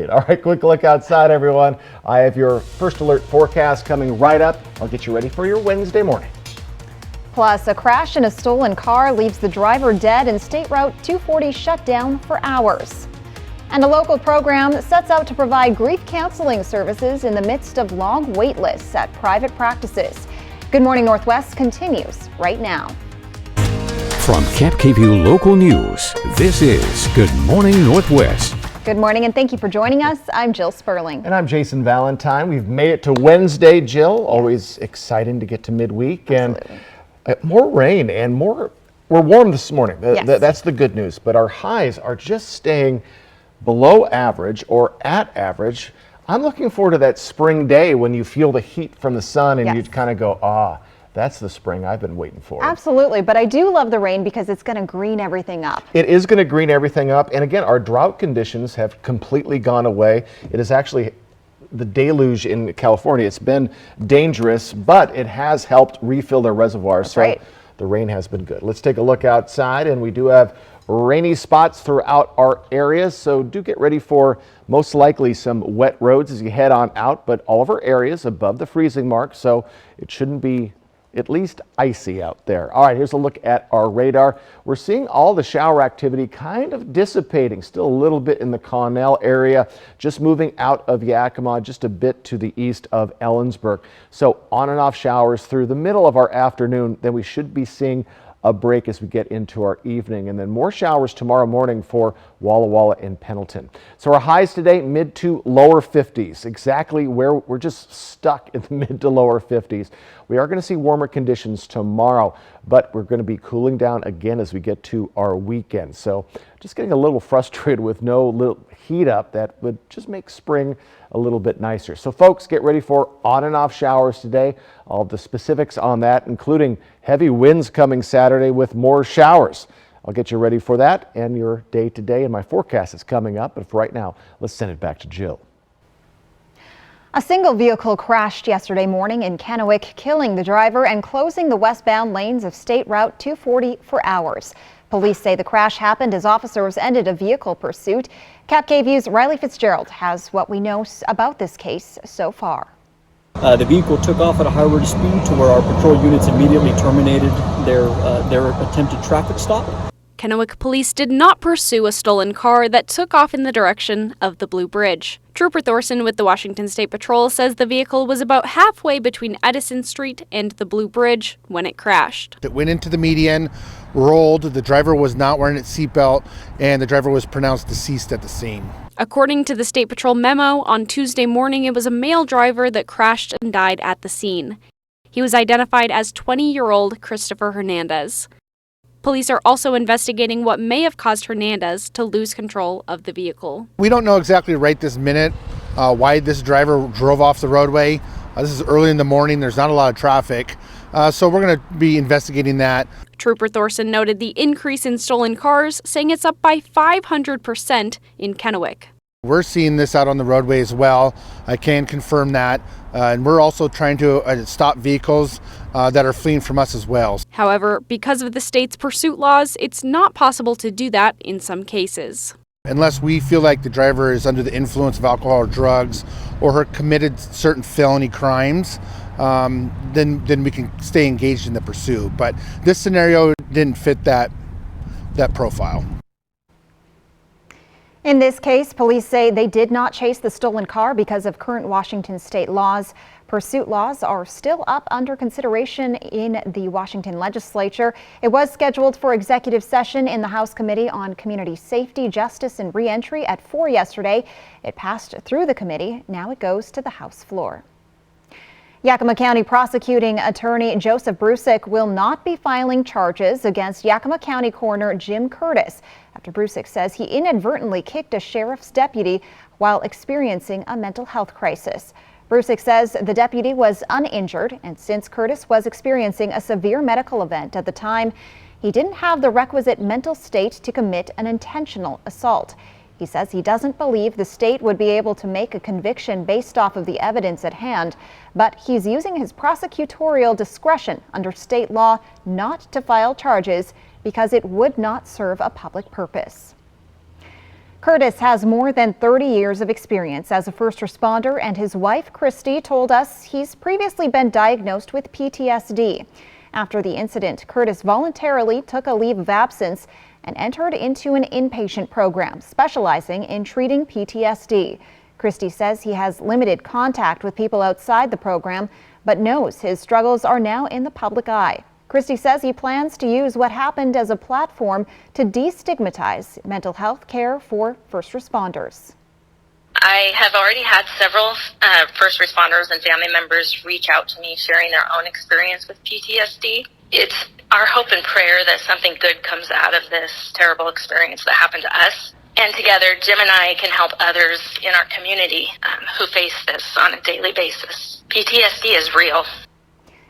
All right, quick look outside, everyone. I have your first alert forecast coming right up. I'll get you ready for your Wednesday morning. Plus, a crash in a stolen car leaves the driver dead and State Route 240 shut down for hours. And a local program sets out to provide grief counseling services in the midst of long wait lists at private practices. Good Morning Northwest continues right now. From Cap KVUE Local News, this is Good Morning Northwest. Good morning and thank you for joining us. I'm Jill Sperling. And I'm Jason Valentine. We've made it to Wednesday, Jill. Always exciting to get to midweek. Absolutely. And more rain and we're warm this morning. Yes. That's the good news. But our highs are just staying below average or at average. I'm looking forward to that spring day when you feel the heat from the sun and Yes. you kind of go, that's the spring I've been waiting for. Absolutely, but I do love the rain because it's going to green everything up. It is going to green everything up. And again, our drought conditions have completely gone away. It is actually the deluge in California. It's been dangerous, but it has helped refill their reservoirs. That's right. The rain has been good. Let's take a look outside, and we do have rainy spots throughout our area. So do get ready for most likely some wet roads as you head on out, but all of our areas above the freezing mark. So it shouldn't be at least icy out there. All right, here's a look at our radar. We're seeing all the shower activity kind of dissipating, still a little bit in the Connell area, just moving out of Yakima, just a bit to the east of Ellensburg. So on and off showers through the middle of our afternoon, then we should be seeing a break as we get into our evening, and then more showers tomorrow morning for Walla Walla and Pendleton. So our highs today, mid to lower 50s, exactly where we're just stuck in the mid to lower 50s. We are going to see warmer conditions tomorrow, but we're going to be cooling down again as we get to our weekend. So just getting a little frustrated with no little heat up that would just make spring a little bit nicer. So folks, get ready for on and off showers today. All the specifics on that, including heavy winds coming Saturday with more showers. I'll get you ready for that and your day today, and my forecast is coming up. But for right now, let's send it back to Jill. A single vehicle crashed yesterday morning in Kennewick, killing the driver and closing the westbound lanes of State Route 240 for hours. Police say the crash happened as officers ended a vehicle pursuit. Cap KVUE's Riley Fitzgerald has what we know about this case so far. The vehicle took off at a high rate of speed to where our patrol units immediately terminated their attempted traffic stop. Kennewick police did not pursue a stolen car that took off in the direction of the Blue Bridge. Trooper Thorson with the Washington State Patrol says the vehicle was about halfway between Edison Street and the Blue Bridge when it crashed. It went into the median, rolled, the driver was not wearing its seatbelt, and the driver was pronounced deceased at the scene. According to the State Patrol memo, on Tuesday morning it was a male driver that crashed and died at the scene. He was identified as 20-year-old Christopher Hernandez. Police are also investigating what may have caused Hernandez to lose control of the vehicle. We don't know exactly right this minute why this driver drove off the roadway. This is early in the morning. There's not a lot of traffic. So we're going to be investigating that. Trooper Thorson noted the increase in stolen cars, saying it's up by 500% in Kennewick. We're seeing this out on the roadway as well. I can confirm that. And we're also trying to stop vehicles that are fleeing from us as well. However, because of the state's pursuit laws, it's not possible to do that in some cases. Unless we feel like the driver is under the influence of alcohol or drugs or have committed certain felony crimes, then we can stay engaged in the pursuit. But this scenario didn't fit that profile. In this case, police say they did not chase the stolen car because of current Washington state laws. Pursuit laws are still up under consideration in the Washington legislature. It was scheduled for executive session in the House Committee on Community Safety, Justice, and Reentry at 4 yesterday. It passed through the committee. Now it goes to the House floor. Yakima County Prosecuting Attorney Joseph Brusick will not be filing charges against Yakima County Coroner Jim Curtis after Brusick says he inadvertently kicked a sheriff's deputy while experiencing a mental health crisis. Brusick says the deputy was uninjured, and since Curtis was experiencing a severe medical event at the time, he didn't have the requisite mental state to commit an intentional assault. He says he doesn't believe the state would be able to make a conviction based off of the evidence at hand, but he's using his prosecutorial discretion under state law not to file charges because it would not serve a public purpose. Curtis has more than 30 years of experience as a first responder, and his wife, Christy, told us he's previously been diagnosed with PTSD. After the incident, Curtis voluntarily took a leave of absence and entered into an inpatient program specializing in treating PTSD. Christy says he has limited contact with people outside the program, but knows his struggles are now in the public eye. Christy says he plans to use what happened as a platform to destigmatize mental health care for first responders. I have already had several first responders and family members reach out to me sharing their own experience with PTSD. It's our hope and prayer that something good comes out of this terrible experience that happened to us. And together, Jim and I can help others in our community who face this on a daily basis. PTSD is real.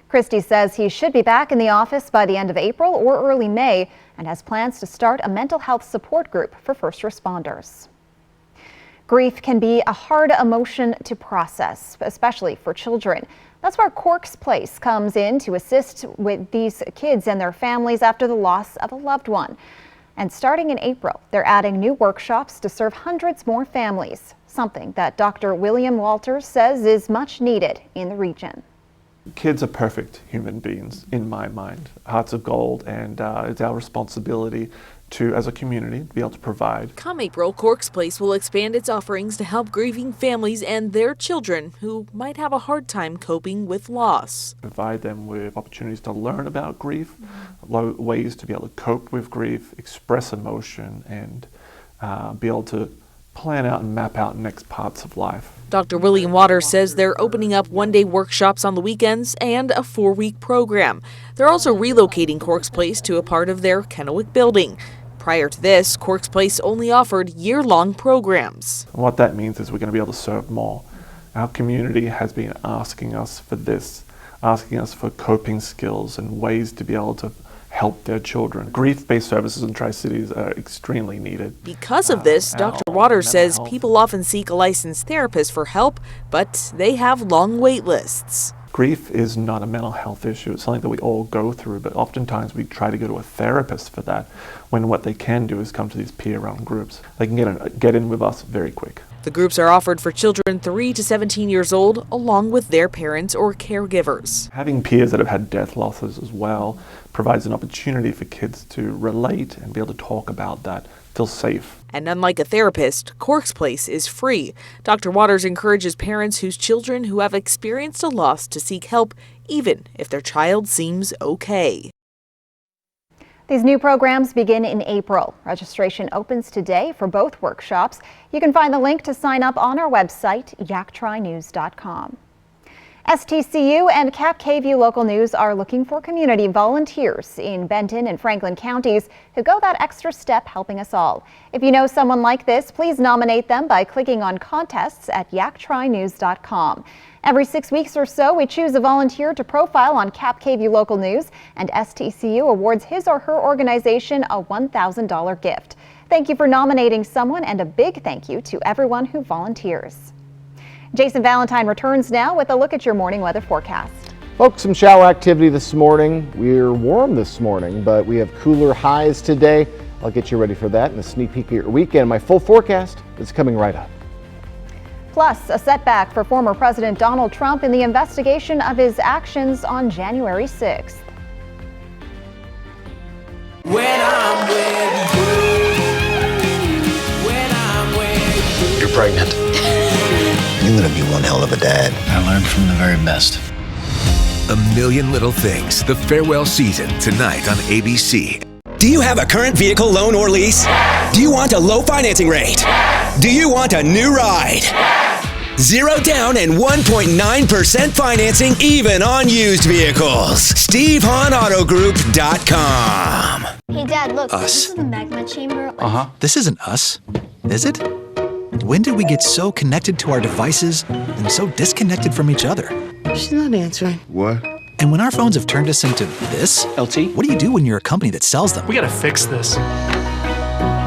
Christy says he should be back in the office by the end of April or early May and has plans to start a mental health support group for first responders. Grief can be a hard emotion to process, especially for children. That's where Cork's Place comes in to assist with these kids and their families after the loss of a loved one. And starting in April, they're adding new workshops to serve hundreds more families, something that Dr. William Walters says is much needed in the region. Kids are perfect human beings in my mind, hearts of gold, and it's our responsibility to, as a community, be able to provide. Come April, Cork's Place will expand its offerings to help grieving families and their children who might have a hard time coping with loss. Provide them with opportunities to learn about grief, ways to be able to cope with grief, express emotion, and be able to plan out and map out next parts of life. Dr. William Waters says they're opening up one-day workshops on the weekends and a 4-week program. They're also relocating Cork's Place to a part of their Kennewick building. Prior to this, Cork's Place only offered year-long programs. And what that means is we're going to be able to serve more. Our community has been asking us for this, asking us for coping skills and ways to be able to help their children. Grief-based services in Tri-Cities are extremely needed. Because of this, Dr. Waters says people often seek a licensed therapist for help, but they have long wait lists. Grief is not a mental health issue. It's something that we all go through, but oftentimes we try to go to a therapist for that, when what they can do is come to these peer-run groups. They can get in with us very quick. The groups are offered for children 3 to 17 years old, along with their parents or caregivers. Having peers that have had death losses as well provides an opportunity for kids to relate and be able to talk about that, feel safe. And unlike a therapist, Cork's Place is free. Dr. Waters encourages parents whose children who have experienced a loss to seek help, even if their child seems okay. These new programs begin in April. Registration opens today for both workshops. You can find the link to sign up on our website, yaktrinews.com. STCU and Cap KVUE Local News are looking for community volunteers in Benton and Franklin counties who go that extra step helping us all. If you know someone like this, please nominate them by clicking on contests at yaktrinews.com. Every 6 weeks or so, we choose a volunteer to profile on Cap KVUE Local News, and STCU awards his or her organization a $1,000 gift. Thank you for nominating someone, and a big thank you to everyone who volunteers. Jason Valentine returns now with a look at your morning weather forecast. Folks, some shower activity this morning. We're warm this morning, but we have cooler highs today. I'll get you ready for that in a sneak peek of your weekend. My full forecast is coming right up. Plus, a setback for former President Donald Trump in the investigation of his actions on January 6th. When I'm with you, when I'm with you. You're pregnant. You're gonna be one hell of a dad. I learned from the very best. A Million Little Things, the farewell season, tonight on ABC. Do you have a current vehicle loan or lease? Do you want a low financing rate? Do you want a new ride? 0 down and 1.9% financing even on used vehicles. SteveHahnAutoGroup.com. Hey Dad, look, Us. this is the magma chamber. This isn't us, is it? When did we get so connected to our devices and so disconnected from each other? She's not answering. What? And when our phones have turned us into this, LT, what do you do when you're a company that sells them? We gotta fix this.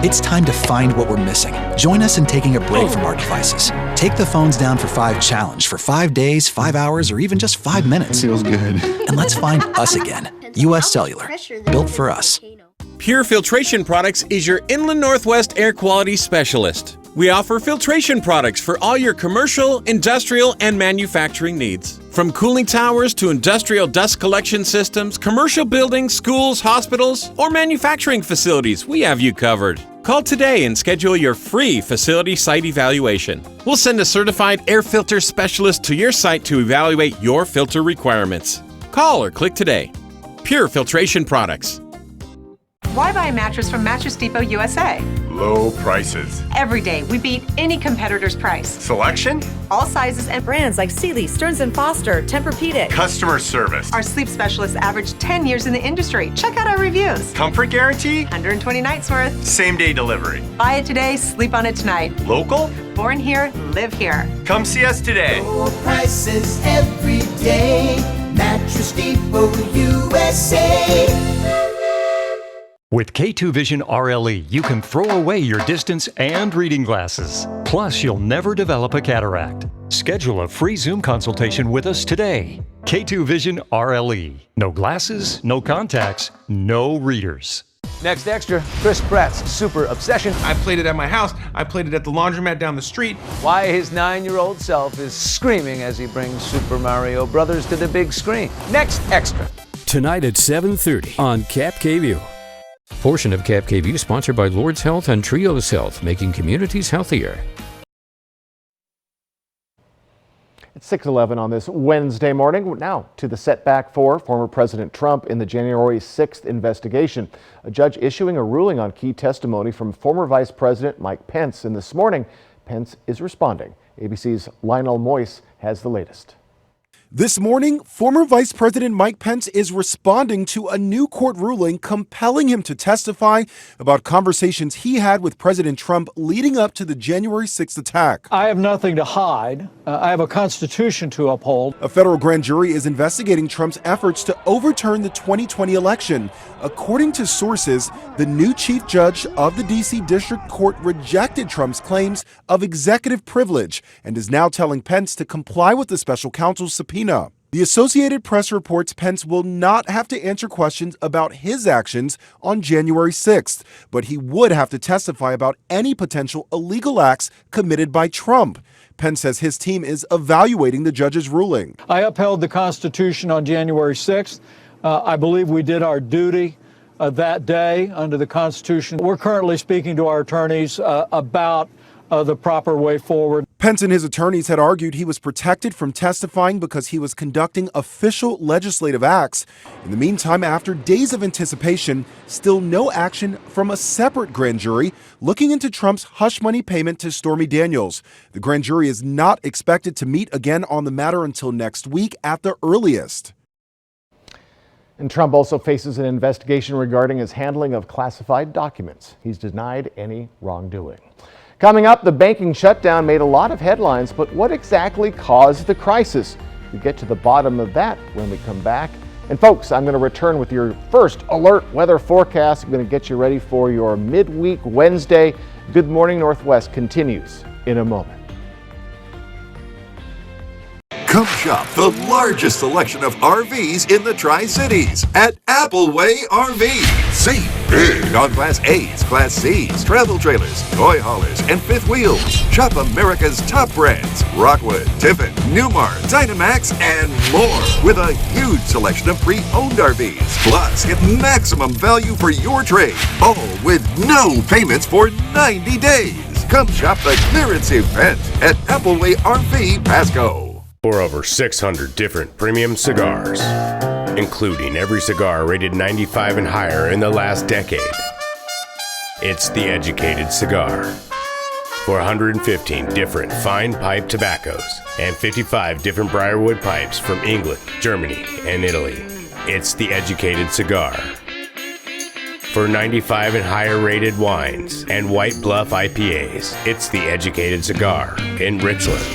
It's time to find what we're missing. Join us in taking a break from our devices. Take the phones down for 5 challenge for 5 days, 5 hours, or even just 5 minutes. Feels good. And let's find us again. US Cellular. Built for us. Pure Filtration Products is your Inland Northwest air quality specialist. We offer filtration products for all your commercial, industrial, and manufacturing needs. From cooling towers to industrial dust collection systems, commercial buildings, schools, hospitals, or manufacturing facilities, we have you covered. Call today and schedule your free facility site evaluation. We'll send a certified air filter specialist to your site to evaluate your filter requirements. Call or click today. Pure Filtration Products. Why buy a mattress from Mattress Depot USA? Low prices. Every day, we beat any competitor's price. Selection? All sizes and brands like Sealy, Stearns & Foster, Tempur-Pedic. Customer service. Our sleep specialists average 10 years in the industry. Check out our reviews. Comfort guarantee? 120 nights worth. Same day delivery. Buy it today, sleep on it tonight. Local? Born here, live here. Come see us today. Low prices every day. Mattress Depot USA. With K2 Vision RLE, you can throw away your distance and reading glasses. Plus, you'll never develop a cataract. Schedule a free Zoom consultation with us today. K2 Vision RLE. No glasses, no contacts, no readers. Next Extra, Chris Pratt's Super Obsession. I played it at my house. I played it at the laundromat down the street. Why his 9-year-old self is screaming as he brings Super Mario Brothers to the big screen. Next Extra. Tonight at 7:30 on Cap KView. Portion of Cap KView sponsored by Lord's Health and Trios Health, making communities healthier. It's 6:11 on this Wednesday morning. Now to the setback for former President Trump in the January 6th investigation. A judge issuing a ruling on key testimony from former Vice President Mike Pence. And this morning, Pence is responding. ABC's Lionel Moyes has the latest. This morning, former Vice President Mike Pence is responding to a new court ruling compelling him to testify about conversations he had with President Trump leading up to the January 6th attack. I have nothing to hide. I have a constitution to uphold. A federal grand jury is investigating Trump's efforts to overturn the 2020 election. According to sources, the new chief judge of the D.C. District Court rejected Trump's claims of executive privilege and is now telling Pence to comply with the special counsel's subpoena. The Associated Press reports Pence will not have to answer questions about his actions on January 6th, but he would have to testify about any potential illegal acts committed by Trump. Pence says his team is evaluating the judge's ruling. I upheld the Constitution on January 6th. I believe we did our duty that day under the Constitution. We're currently speaking to our attorneys about the proper way forward. Pence and his attorneys had argued he was protected from testifying because he was conducting official legislative acts. In the meantime, after days of anticipation, still no action from a separate grand jury looking into Trump's hush money payment to Stormy Daniels. The grand jury is not expected to meet again on the matter until next week at the earliest. And Trump also faces an investigation regarding his handling of classified documents. He's denied any wrongdoing. Coming up, the banking shutdown made a lot of headlines, but what exactly caused the crisis? We get to the bottom of that when we come back. And folks, I'm going to return with your first alert weather forecast. I'm going to get you ready for your midweek Wednesday. Good Morning Northwest continues in a moment. Come shop the largest selection of RVs in the Tri-Cities at Appleway RV. Save big on Class A's, Class C's, travel trailers, toy haulers, and fifth wheels. Shop America's top brands, Rockwood, Tiffin, Newmar, Dynamax, and more. With a huge selection of pre-owned RVs. Plus, get maximum value for your trade. All with no payments for 90 days. Come shop the clearance event at Appleway RV Pasco. For over 600 different premium cigars, including every cigar rated 95 and higher in the last decade. It's The Educated Cigar. For 115 different fine pipe tobaccos and 55 different Briarwood pipes from England, Germany, and Italy. It's The Educated Cigar. For 95 and higher rated wines and White Bluff IPAs, it's The Educated Cigar in Richland.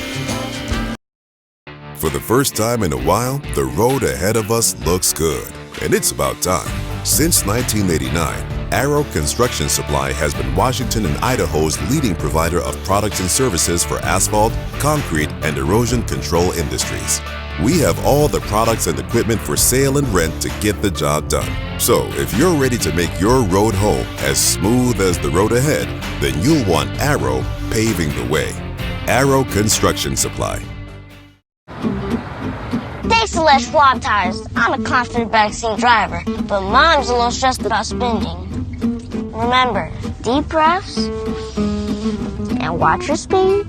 For the first time in a while, the road ahead of us looks good. And it's about time. Since 1989, Arrow Construction Supply has been Washington and Idaho's leading provider of products and services for asphalt, concrete, and erosion control industries. We have all the products and equipment for sale and rent to get the job done. So if you're ready to make your road home as smooth as the road ahead, then you'll want Arrow paving the way. Arrow Construction Supply. Thanks to Les Schwab Tires, I'm a confident backseat driver, but Mom's a little stressed about spending. Remember, deep breaths and watch your speed.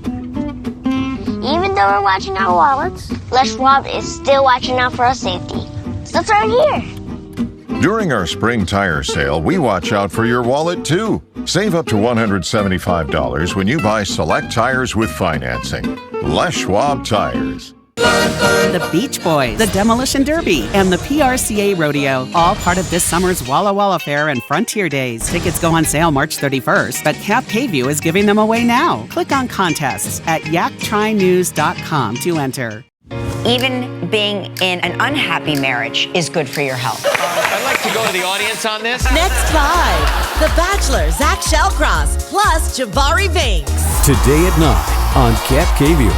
Even though we're watching our wallets, Les Schwab is still watching out for our safety. So turn here. During our spring tire sale, we watch out for your wallet too. Save up to $175 when you buy select tires with financing. Les Schwab Tires. The Beach Boys, the Demolition Derby, and the PRCA Rodeo, all part of this summer's Walla Walla Fair and Frontier Days. Tickets go on sale March 31st, but Cap K-View is giving them away now. Click on contests at yaktrynews.com to enter. Even being in an unhappy marriage is good for your health. I'd like to go to the audience on this. Next 5, The Bachelor, Zach Shellcross, plus Jabari Banks. Today at 9 on Cap K-View.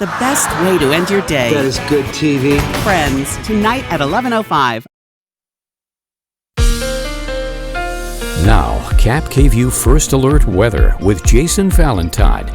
The best way to end your day. That is good TV. Friends, tonight at 11:05. Now, Cap K-View First Alert Weather with Jason Valentine.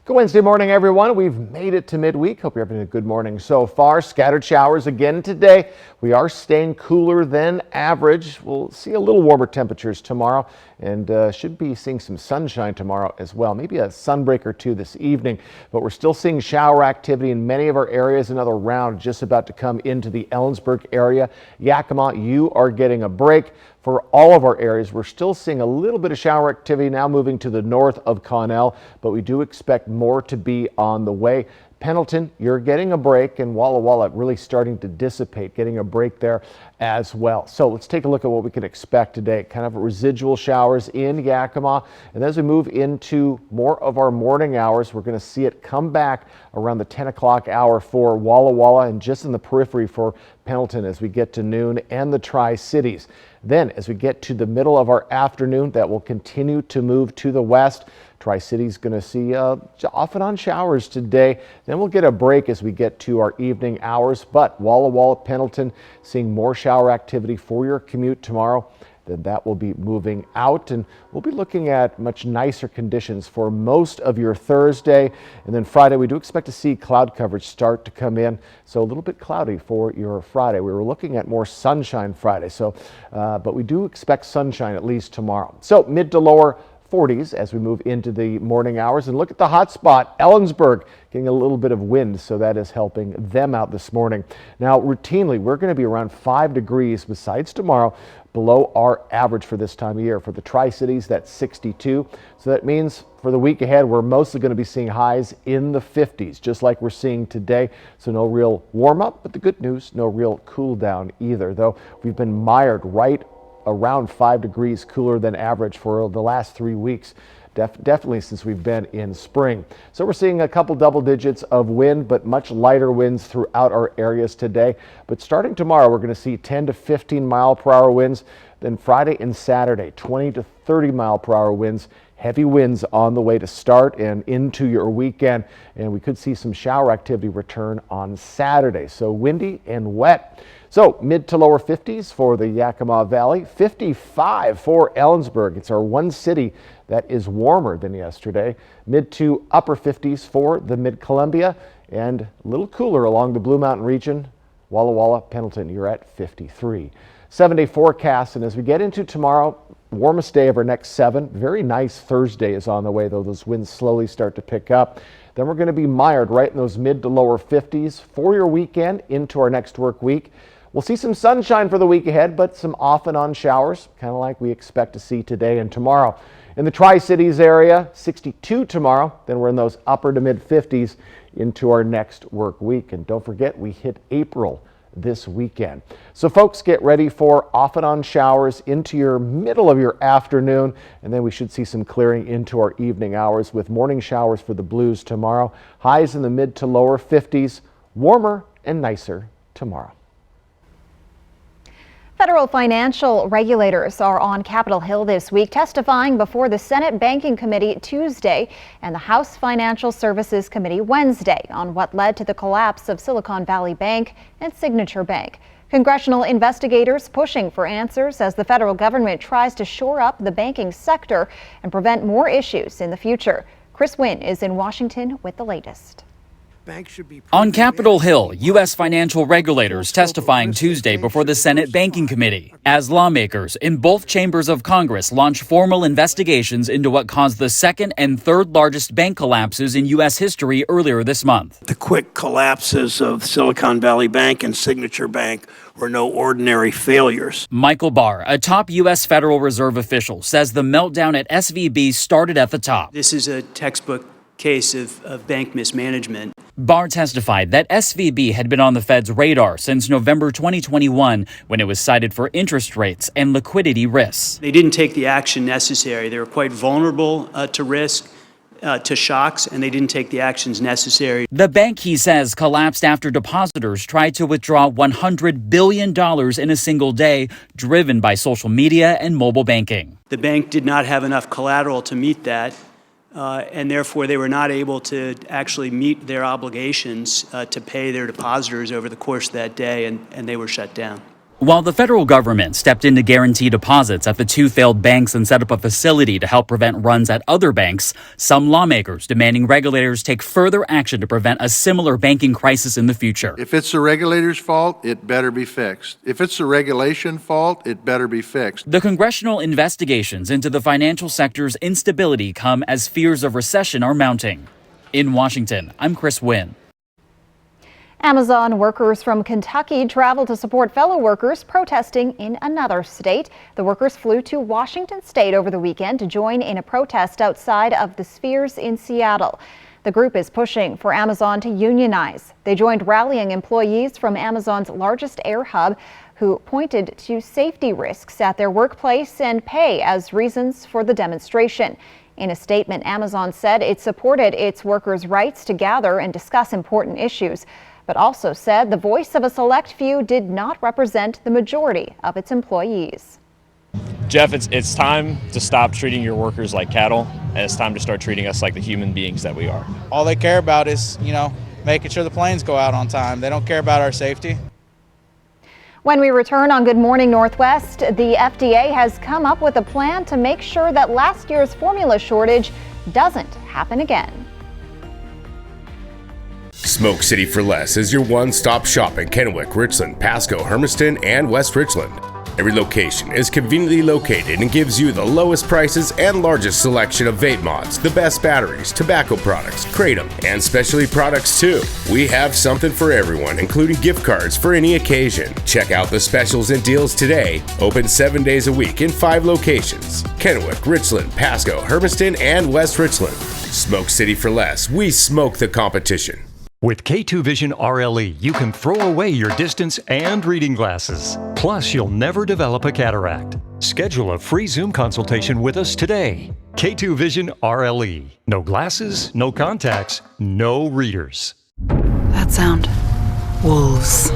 Good Wednesday morning, everyone. We've made it to midweek. Hope you're having a good morning so far. Scattered showers again today. We are staying cooler than average. We'll see a little warmer temperatures tomorrow and should be seeing some sunshine tomorrow as well. Maybe a sunbreak or two this evening, but we're still seeing shower activity in many of our areas. Another round just about to come into the Ellensburg area. Yakima, you are getting a break. For all of our areas, we're still seeing a little bit of shower activity now moving to the north of Connell, but we do expect more to be on the way. Pendleton, you're getting a break, and Walla Walla really starting to dissipate, getting a break there as well. So let's take a look at what we can expect today. Kind of residual showers in Yakima, and as we move into more of our morning hours, we're going to see it come back around the 10 o'clock hour for Walla Walla and just in the periphery for Pendleton as we get to noon and the Tri-Cities. Then as we get to the middle of our afternoon, that will continue to move to the west. Tri-City's going to see off and on showers today. Then we'll get a break as we get to our evening hours. But Walla Walla, Pendleton, seeing more shower activity for your commute tomorrow. Then that will be moving out, and we'll be looking at much nicer conditions for most of your Thursday. And then Friday, we do expect to see cloud coverage start to come in, so a little bit cloudy for your Friday. We were looking at more sunshine Friday, so but we do expect sunshine at least tomorrow. So mid to lower 40s as we move into the morning hours. And look at the hot spot, Ellensburg, getting a little bit of wind, so that is helping them out this morning. Now, routinely, we're going to be around 5 degrees besides tomorrow below our average for this time of year. For the Tri-Cities, that's 62. So that means for the week ahead, we're mostly going to be seeing highs in the 50s, just like we're seeing today. So no real warm up, but the good news, no real cool down either, though we've been mired right around 5 degrees cooler than average for the last 3 weeks. Definitely since we've been in spring. So we're seeing a couple double digits of wind, but much lighter winds throughout our areas today. But starting tomorrow, we're going to see 10 to 15 mile per hour winds. Then Friday and Saturday, 20 to 30 mile per hour winds. Heavy winds on the way to start and into your weekend. And we could see some shower activity return on Saturday. So windy and wet. So mid to lower 50s for the Yakima Valley, 55 for Ellensburg. It's our one city that is warmer than yesterday. Mid to upper 50s for the Mid-Columbia and a little cooler along the Blue Mountain region. Walla Walla, Pendleton, you're at 53. 7-day forecast, and as we get into tomorrow, warmest day of our next 7. Very nice Thursday is on the way, though those winds slowly start to pick up. Then we're going to be mired right in those mid to lower 50s for your weekend into our next work week. We'll see some sunshine for the week ahead, but some off and on showers, kind of like we expect to see today and tomorrow. In the Tri-Cities area, 62 tomorrow. Then we're in those upper to mid 50s into our next work week. And don't forget, we hit April this weekend. So folks, get ready for off and on showers into your middle of your afternoon. And then we should see some clearing into our evening hours with morning showers for the Blues tomorrow. Highs in the mid to lower 50s, warmer and nicer tomorrow. Federal financial regulators are on Capitol Hill this week testifying before the Senate Banking Committee Tuesday and the House Financial Services Committee Wednesday on what led to the collapse of Silicon Valley Bank and Signature Bank. Congressional investigators pushing for answers as the federal government tries to shore up the banking sector and prevent more issues in the future. Chris Wynn is in Washington with the latest. On Capitol Hill, U.S. financial regulators testifying Tuesday before the Senate Banking Committee as lawmakers in both chambers of Congress launch formal investigations into what caused the second and third largest bank collapses in U.S. history earlier this month. The quick collapses of Silicon Valley Bank and Signature Bank were no ordinary failures. Michael Barr, a top U.S. Federal Reserve official, says the meltdown at SVB started at the top. This is a textbook case of bank mismanagement. Barr testified that SVB had been on the Fed's radar since November 2021 when it was cited for interest rates and liquidity risks. They didn't take the action necessary. They were quite vulnerable to risk, to shocks, and they didn't take the actions necessary. The bank, he says, collapsed after depositors tried to withdraw $100 billion in a single day, driven by social media and mobile banking. The bank did not have enough collateral to meet that. And therefore, they were not able to actually meet their obligations to pay their depositors over the course of that day, and they were shut down. While the federal government stepped in to guarantee deposits at the two failed banks and set up a facility to help prevent runs at other banks, some lawmakers demanding regulators take further action to prevent a similar banking crisis in the future. If it's the regulator's fault, it better be fixed. If it's the regulation fault, it better be fixed. The congressional investigations into the financial sector's instability come as fears of recession are mounting. In Washington, I'm Chris Wynn. Amazon workers from Kentucky traveled to support fellow workers protesting in another state. The workers flew to Washington State over the weekend to join in a protest outside of the Spheres in Seattle. The group is pushing for Amazon to unionize. They joined rallying employees from Amazon's largest air hub who pointed to safety risks at their workplace and pay as reasons for the demonstration. In a statement, Amazon said it supported its workers' rights to gather and discuss important issues, but also said the voice of a select few did not represent the majority of its employees. Jeff, it's time to stop treating your workers like cattle, and it's time to start treating us like the human beings that we are. All they care about is, making sure the planes go out on time. They don't care about our safety. When we return on Good Morning Northwest, the FDA has come up with a plan to make sure that last year's formula shortage doesn't happen again. Smoke City for Less is your one-stop shop in Kennewick, Richland, Pasco, Hermiston, and West Richland. Every location is conveniently located and gives you the lowest prices and largest selection of vape mods, the best batteries, tobacco products, kratom, and specialty products too. We have something for everyone, including gift cards for any occasion. Check out the specials and deals today. Open 7 days a week in 5 locations: Kennewick, Richland, Pasco, Hermiston, and West Richland. Smoke City for Less. We smoke the competition. With K2 Vision RLE, you can throw away your distance and reading glasses. Plus, you'll never develop a cataract. Schedule a free Zoom consultation with us today. K2 Vision RLE. No glasses, no contacts, no readers. That sound. Wolves.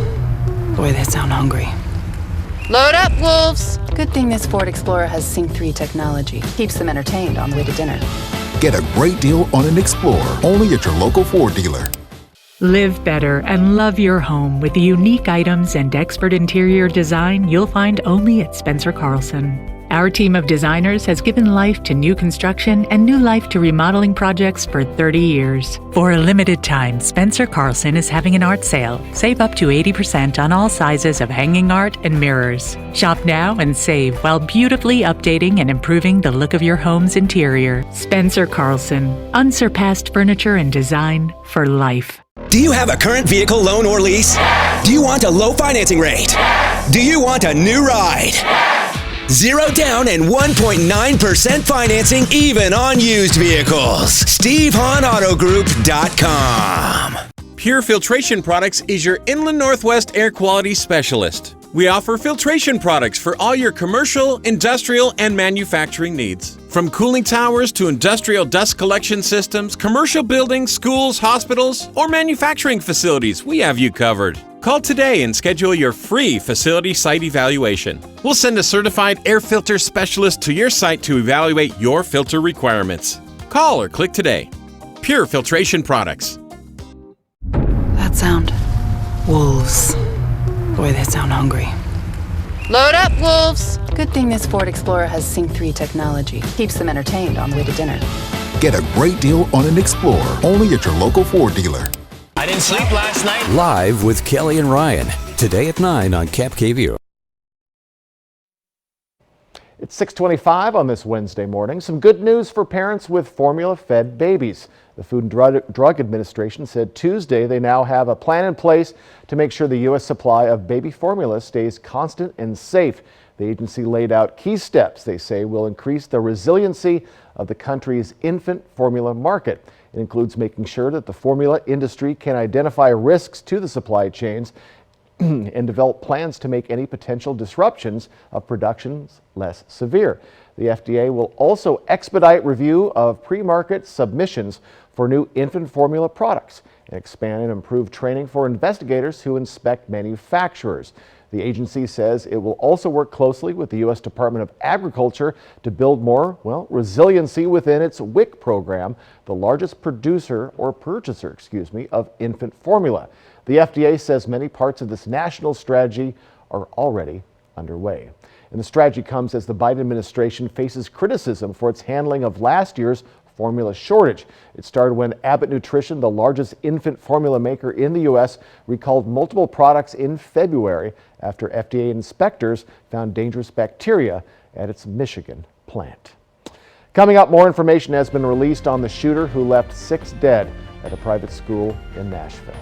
Boy, they sound hungry. Load up, wolves! Good thing this Ford Explorer has Sync 3 technology. Keeps them entertained on the way to dinner. Get a great deal on an Explorer, only at your local Ford dealer. Live better and love your home with the unique items and expert interior design you'll find only at Spencer Carlson. Our team of designers has given life to new construction and new life to remodeling projects for 30 years. For a limited time, Spencer Carlson is having an art sale. Save up to 80% on all sizes of hanging art and mirrors. Shop now and save while beautifully updating and improving the look of your home's interior. Spencer Carlson, unsurpassed furniture and design for life. Do you have a current vehicle loan or lease? Do you want a low financing rate? Do you want a new ride? 0 down and 1.9% financing even on used vehicles. SteveHahnAutoGroup.com. Pure Filtration Products is your Inland Northwest air quality specialist. We offer filtration products for all your commercial, industrial, and manufacturing needs. From cooling towers to industrial dust collection systems, commercial buildings, schools, hospitals, or manufacturing facilities, we have you covered. Call today and schedule your free facility site evaluation. We'll send a certified air filter specialist to your site to evaluate your filter requirements. Call or click today. Pure Filtration Products. That sound. Wolves. Boy, they sound hungry. Load up, wolves. Good thing this Ford Explorer has Sync 3 technology. Keeps them entertained on the way to dinner. Get a great deal on an Explorer only at your local Ford dealer. I didn't sleep last night. Live with Kelly and Ryan, today at 9 on Cap KView. It's 6:25 on this Wednesday morning. Some good news for parents with formula-fed babies. The Food and Drug Administration said Tuesday they now have a plan in place to make sure the U.S. supply of baby formula stays constant and safe. The agency laid out key steps they say will increase the resiliency of the country's infant formula market. It includes making sure that the formula industry can identify risks to the supply chains and develop plans to make any potential disruptions of production less severe. The FDA will also expedite review of pre-market submissions for new infant formula products and expand and improve training for investigators who inspect manufacturers. The agency says it will also work closely with the U.S. Department of Agriculture to build more, resiliency within its WIC program, the largest purchaser of infant formula. The FDA says many parts of this national strategy are already underway. And the strategy comes as the Biden administration faces criticism for its handling of last year's formula shortage. It started when Abbott Nutrition, the largest infant formula maker in the U.S., recalled multiple products in February after FDA inspectors found dangerous bacteria at its Michigan plant. Coming up, more information has been released on the shooter who left 6 dead at a private school in Nashville.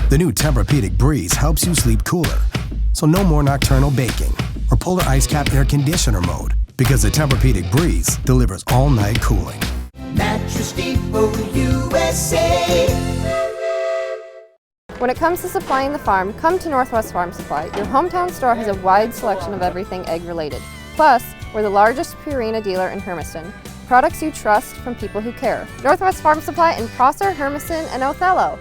The new Tempur-Pedic Breeze helps you sleep cooler. So no more nocturnal baking or polar ice cap air conditioner mode, because the Tempur-Pedic Breeze delivers all-night cooling. Mattress Depot USA. When it comes to supplying the farm, come to Northwest Farm Supply. Your hometown store has a wide selection of everything egg-related. Plus, we're the largest Purina dealer in Hermiston. Products you trust from people who care. Northwest Farm Supply in Prosser, Hermiston, and Othello.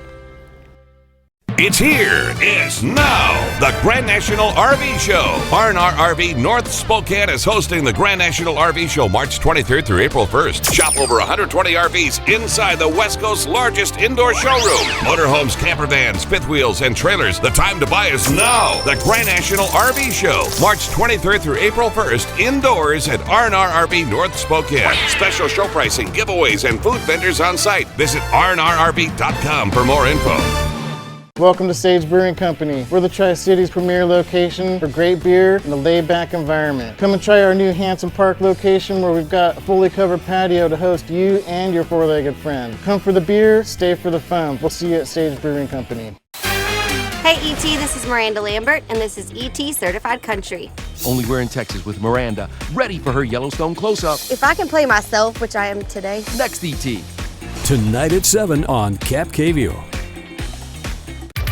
It's here. It's now. The Grand National RV Show. R&R RV North Spokane is hosting the Grand National RV Show March 23rd through April 1st. Shop over 120 RVs inside the West Coast's largest indoor showroom. Motorhomes, camper vans, fifth wheels, and trailers. The time to buy is now. The Grand National RV Show. March 23rd through April 1st. Indoors at R&R RV North Spokane. Special show pricing, giveaways, and food vendors on site. Visit rnrrv.com for more info. Welcome to Sage Brewing Company. We're the Tri-Cities premier location for great beer and a laid-back environment. Come and try our new Hanson Park location where we've got a fully covered patio to host you and your four-legged friend. Come for the beer, stay for the fun. We'll see you at Sage Brewing Company. Hey ET, this is Miranda Lambert, and this is ET Certified Country. Only we're in Texas with Miranda, ready for her Yellowstone close-up. If I can play myself, which I am today. Next ET. Tonight at 7 on Cap KView.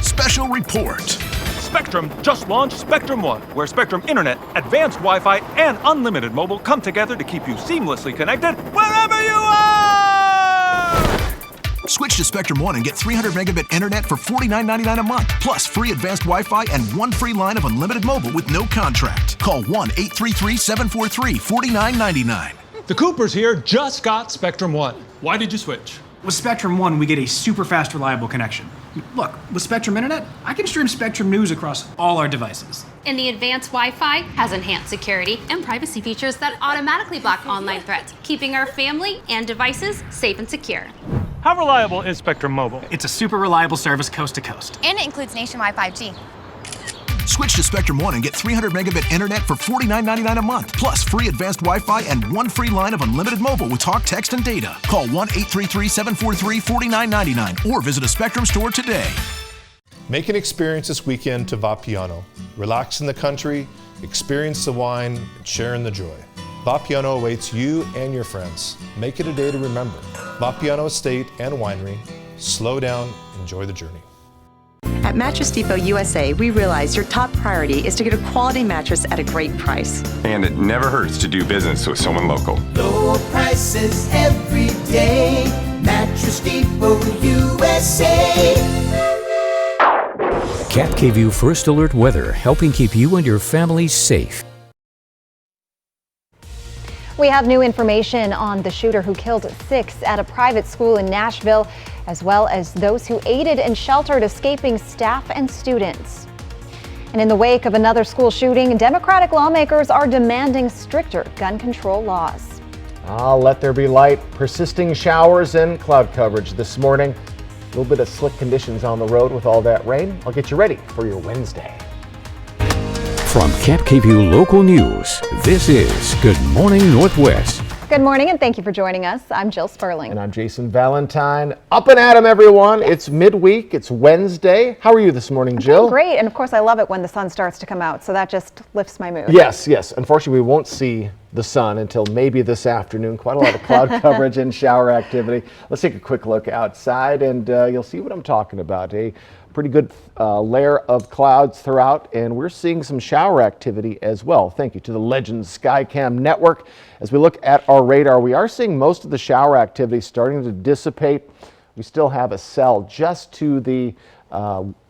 Special report. Spectrum just launched Spectrum One, where Spectrum Internet, advanced Wi-Fi, and unlimited mobile come together to keep you seamlessly connected wherever you are! Switch to Spectrum One and get 300 megabit internet for $49.99 a month, plus free advanced Wi-Fi and 1 free line of unlimited mobile with no contract. Call 1-833-743-4999. The Coopers here just got Spectrum One. Why did you switch? With Spectrum One, we get a super fast, reliable connection. Look, with Spectrum Internet, I can stream Spectrum News across all our devices. And the advanced Wi-Fi has enhanced security and privacy features that automatically block online threats, keeping our family and devices safe and secure. How reliable is Spectrum Mobile? It's a super reliable service coast to coast. And it includes nationwide 5G. Switch to Spectrum One and get 300 megabit internet for $49.99 a month, plus free advanced Wi-Fi and 1 free line of unlimited mobile with talk, text, and data. Call 1-833-743-4999 or visit a Spectrum store today. Make an experience this weekend to Vapiano. Relax in the country, experience the wine, and share in the joy. Vapiano awaits you and your friends. Make it a day to remember. Vapiano Estate and Winery. Slow down, enjoy the journey. At Mattress Depot USA, we realize your top priority is to get a quality mattress at a great price. And it never hurts to do business with someone local. Low prices every day. Mattress Depot USA. Cap KVU First Alert Weather, helping keep you and your family safe. We have new information on the shooter who killed 6 at a private school in Nashville, as well as those who aided and sheltered escaping staff and students. And in the wake of another school shooting, Democratic lawmakers are demanding stricter gun control laws. Let there be light. Persisting showers and cloud coverage this morning. A little bit of slick conditions on the road with all that rain. I'll get you ready for your Wednesday. From Cap KVU Local News, this is Good Morning Northwest. Good morning and thank you for joining us. I'm Jill Sperling. And I'm Jason Valentine. Up and at 'em, everyone. It's midweek. It's Wednesday. How are you this morning, Jill? Great. And of course, I love it when the sun starts to come out. So that just lifts my mood. Yes. Unfortunately, we won't see the sun until maybe this afternoon. Quite a lot of cloud coverage and shower activity. Let's take a quick look outside and you'll see what I'm talking about. A pretty good layer of clouds throughout, and we're seeing some shower activity as well. Thank you to the Legends Skycam network. As we look at our radar, we are seeing most of the shower activity starting to dissipate. We still have a cell just to the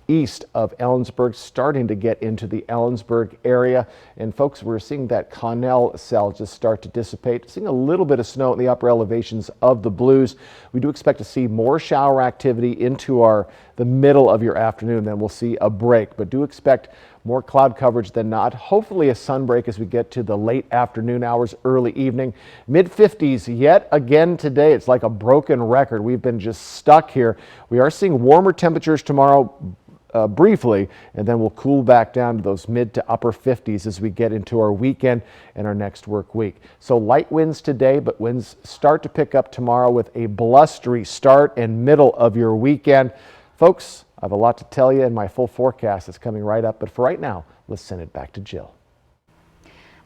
east of Ellensburg, starting to get into the Ellensburg area. And folks, we're seeing that Connell cell just start to dissipate. Seeing a little bit of snow in the upper elevations of the Blues. We do expect to see more shower activity into the middle of your afternoon. Then we'll see a break, but do expect more cloud coverage than not. Hopefully a sun break as we get to the late afternoon hours, early evening. Mid-50s yet again today. It's like a broken record. We've been just stuck here. We are seeing warmer temperatures tomorrow briefly, and then we'll cool back down to those mid to upper 50s as we get into our weekend and our next work week. So light winds today, but winds start to pick up tomorrow with a blustery start and middle of your weekend. Folks, I have a lot to tell you, and my full forecast is coming right up, but for right now, let's send it back to Jill.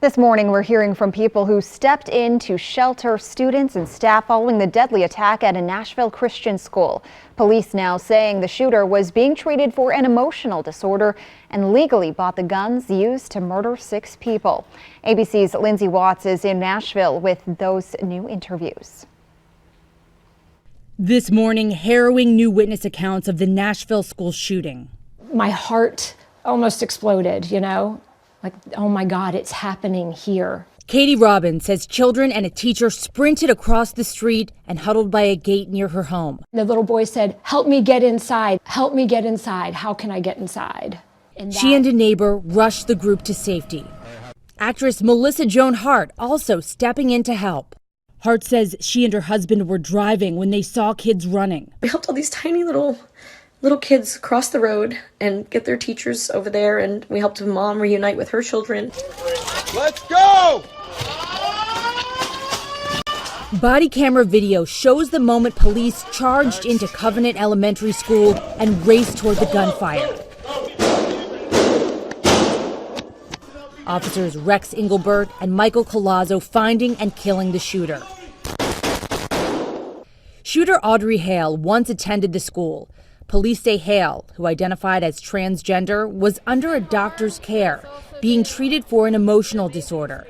This morning, we're hearing from people who stepped in to shelter students and staff following the deadly attack at a Nashville Christian school. Police now saying the shooter was being treated for an emotional disorder and legally bought the guns used to murder 6 people. ABC's Lindsay Watts is in Nashville with those new interviews. This morning, harrowing new witness accounts of the Nashville school shooting. My heart almost exploded, like, oh my God, it's happening here. Katie Robbins says children and a teacher sprinted across the street and huddled by a gate near her home. The little boy said, help me get inside. Help me get inside. How can I get inside? She and a neighbor rushed the group to safety. Actress Melissa Joan Hart also stepping in to help. Hart says she and her husband were driving when they saw kids running. We helped all these tiny little kids cross the road and get their teachers over there, and we helped a mom reunite with her children. Let's go! Body camera video shows the moment police charged into Covenant Elementary School and raced toward the gunfire. Officers Rex Engelbert and Michael Colazzo finding and killing the shooter. Shooter Audrey Hale once attended the school. Police say Hale, who identified as transgender, was under a doctor's care, being treated for an emotional disorder.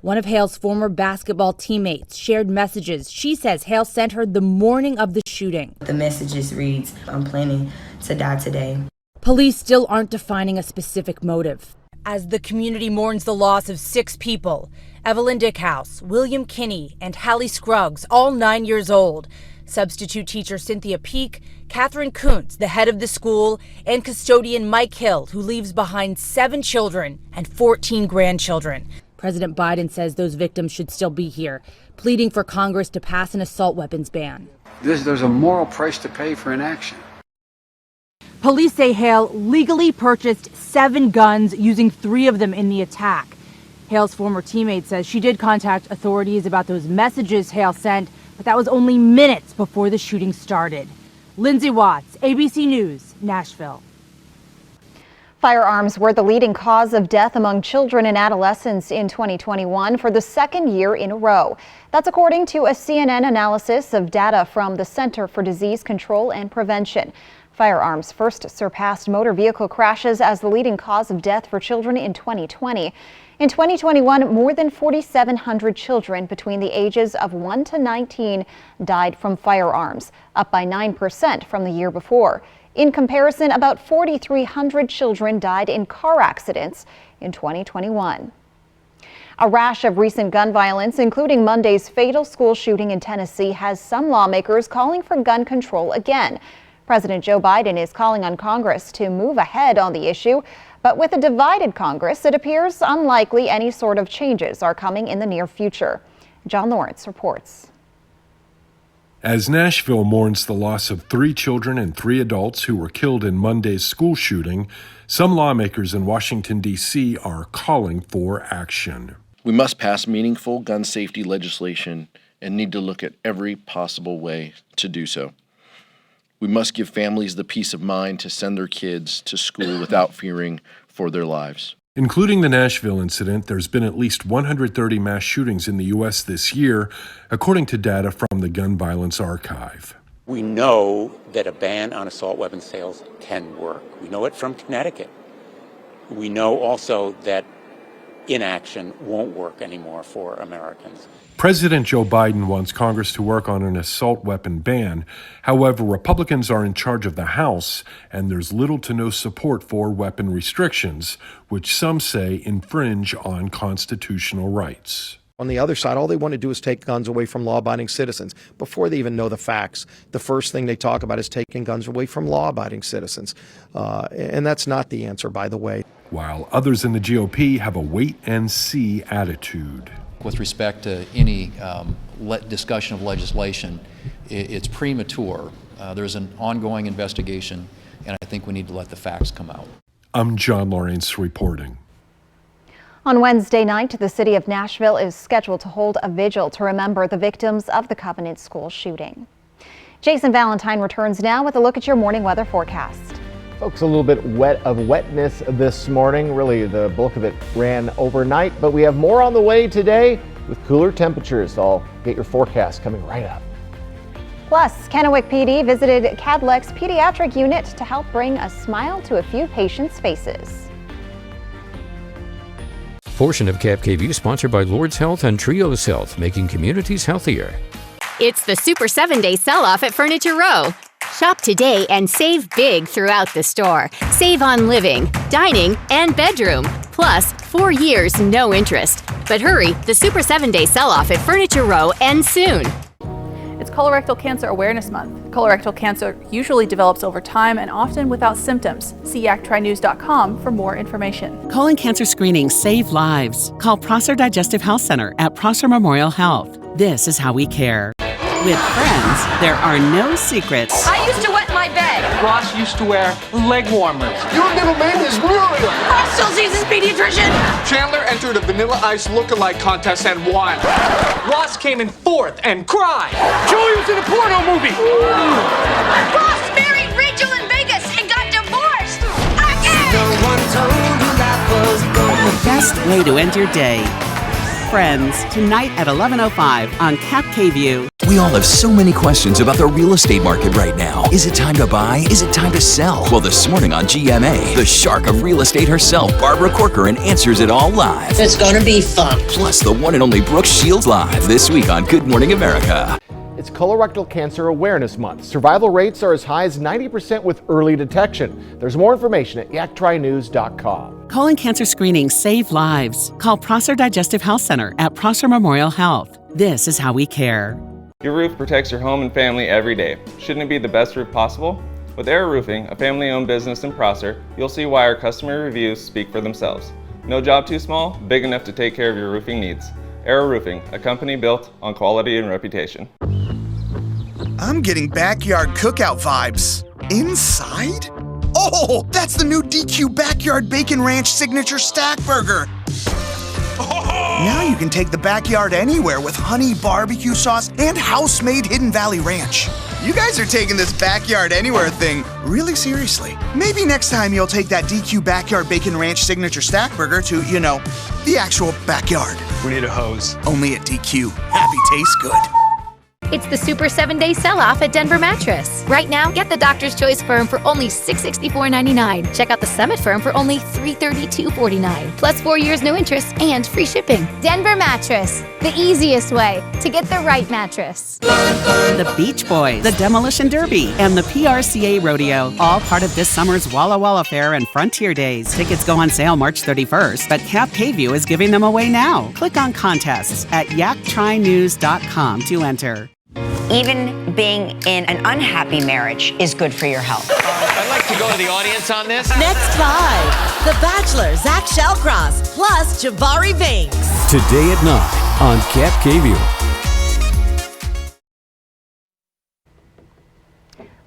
One of Hale's former basketball teammates shared messages she says Hale sent her the morning of the shooting. The messages reads, I'm planning to die today. Police still aren't defining a specific motive. As the community mourns the loss of 6 people, Evelyn Dickhouse, William Kinney, and Hallie Scruggs, all 9 years old. Substitute teacher Cynthia Peak, Catherine Kuntz, the head of the school, and custodian Mike Hill, who leaves behind 7 children and 14 grandchildren. President Biden says those victims should still be here, pleading for Congress to pass an assault weapons ban. There's a moral price to pay for inaction. Police say Hale legally purchased 7 guns, using 3 of them in the attack. Hale's former teammate says she did contact authorities about those messages Hale sent, but that was only minutes before the shooting started. Lindsay Watts, ABC News, Nashville. Firearms were the leading cause of death among children and adolescents in 2021 for the 2nd year in a row. That's according to a CNN analysis of data from the Center for Disease Control and Prevention. Firearms first surpassed motor vehicle crashes as the leading cause of death for children in 2020. In 2021, more than 4,700 children between the ages of 1 to 19 died from firearms, up by 9% from the year before. In comparison, about 4,300 children died in car accidents in 2021. A rash of recent gun violence, including Monday's fatal school shooting in Tennessee, has some lawmakers calling for gun control again. President Joe Biden is calling on Congress to move ahead on the issue. But with a divided Congress, it appears unlikely any sort of changes are coming in the near future. John Lawrence reports. As Nashville mourns the loss of 3 children and 3 adults who were killed in Monday's school shooting, some lawmakers in Washington, D.C. are calling for action. We must pass meaningful gun safety legislation and need to look at every possible way to do so. We must give families the peace of mind to send their kids to school without fearing for their lives. Including the Nashville incident, there's been at least 130 mass shootings in the U.S. this year, according to data from the Gun Violence Archive. We know that a ban on assault weapon sales can work. We know it from Connecticut. We know also that inaction won't work anymore for Americans. President Joe Biden wants Congress to work on an assault weapon ban. However, Republicans are in charge of the House, and there's little to no support for weapon restrictions, which some say infringe on constitutional rights. On the other side, all they want to do is take guns away from law-abiding citizens. Before they even know the facts, the first thing they talk about is taking guns away from law-abiding citizens. And that's not the answer, by the way. While others in the GOP have a wait-and-see attitude. With respect to any discussion of legislation, it's premature. There's an ongoing investigation, and I think we need to let the facts come out. I'm John Lawrence reporting. On Wednesday night, the city of Nashville is scheduled to hold a vigil to remember the victims of the Covenant School shooting. Jason Valentine returns now with a look at your morning weather forecast. Folks, a little bit wetness this morning. Really, the bulk of it ran overnight, but we have more on the way today with cooler temperatures. I'll get your forecast coming right up. Plus, Kennewick PD visited Cadlec's pediatric unit to help bring a smile to a few patients' faces. Portion of Cap KVU sponsored by Lord's Health and Trios Health, making communities healthier. It's the Super 7-Day Sell-Off at Furniture Row. Shop today and save big throughout the store. Save on living, dining, and bedroom. Plus, 4 years, no interest. But hurry, the Super 7-Day Sell-Off at Furniture Row ends soon. It's Colorectal Cancer Awareness Month. Colorectal cancer usually develops over time and often without symptoms. See yactrynews.com for more information. Colon cancer screenings save lives. Call Prosser Digestive Health Center at Prosser Memorial Health. This is how we care. With friends, there are no secrets. I used to wet my bed. Ross used to wear leg warmers. Your middle name is Muriel. Ross still sees his pediatrician. Chandler entered a Vanilla Ice look-alike contest and won. Ross came in 4th and cried. Joey was in a porno movie. Ross married Rachel in Vegas and got divorced. Again. No one told you that was going. The best way to end your day. Friends, tonight at 11:05 on Cap KVU. We all have so many questions about the real estate market right now. Is it time to buy? Is it time to sell? Well, this morning on GMA, the shark of real estate herself, Barbara Corcoran, answers it all live. It's gonna be fun. Plus, the one and only Brooke Shields live this week on Good Morning America. It's Colorectal Cancer Awareness Month. Survival rates are as high as 90% with early detection. There's more information at yactrynews.com. Colon cancer screenings save lives. Call Prosser Digestive Health Center at Prosser Memorial Health. This is how we care. Your roof protects your home and family every day. Shouldn't it be the best roof possible? With Air Roofing, a family-owned business in Prosser, you'll see why our customer reviews speak for themselves. No job too small, big enough to take care of your roofing needs. Air Roofing, a company built on quality and reputation. I'm getting backyard cookout vibes. Inside? Oh, that's the new DQ Backyard Bacon Ranch Signature Stack Burger. Now you can take the backyard anywhere with honey barbecue sauce and house-made Hidden Valley Ranch. You guys are taking this backyard anywhere thing really seriously. Maybe next time you'll take that DQ Backyard Bacon Ranch Signature Stack Burger to, the actual backyard. We need a hose. Only at DQ. Happy tastes good. It's the Super 7-Day Sell-Off at Denver Mattress. Right now, get the Doctor's Choice Firm for only $664.99. Check out the Summit Firm for only $332.49. Plus 4 years no interest and free shipping. Denver Mattress, the easiest way to get the right mattress. The Beach Boys, the Demolition Derby, and the PRCA Rodeo, all part of this summer's Walla Walla Fair and Frontier Days. Tickets go on sale March 31st, but Cap K-View is giving them away now. Click on contests at yaktrynews.com to enter. Even being in an unhappy marriage is good for your health. I'd like to go to the audience on this. Next 5, The Bachelor, Zach Shellcross, plus Jabari Banks. Today at 9 on Cap KView.